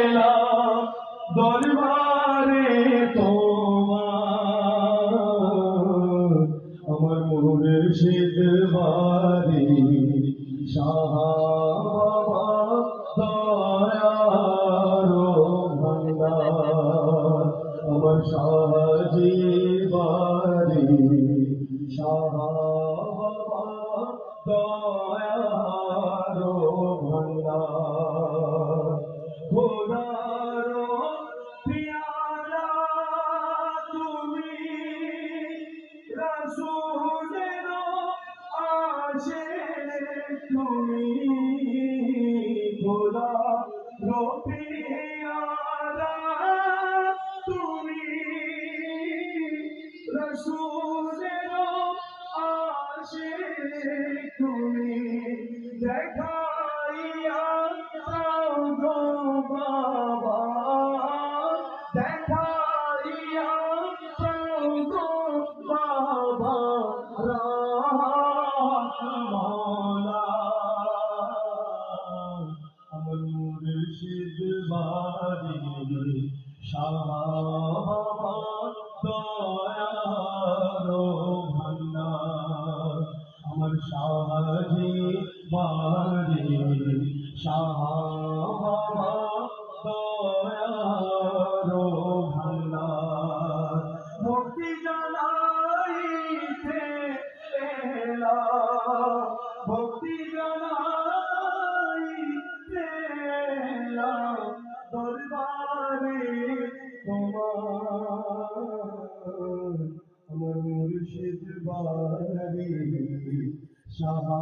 এলাম দরবারে তোমার, আমার মুর্শিদ বাড়ি সাহাবা দয়ার ভান্ডার, আমার সাহাজি বাড়ি সাহাবা দয়ার ভান্ডার। খোদার পিয়ারা তুমি, রাসূলের আশিক তুমি, খোদার পিয়ারা তুমি, রাসূলের আশিক তুমি, দেখাইয়া দাও গো বাবা, দেখাইয়া দাও গো বাবা রহমলা, আমার মুর্শিদ বাড়ি সাহাবা দয়ার ভান্ডার, আমার সাহাজি বাড়ি সাহাবা দয়ার ভান্ডার। ভক্তি জানাইতে এলাম, ভক্তি জানাইতে এলাম দরবারে তোমার, আমার মুর্শিদ বাড়ি সাহাবা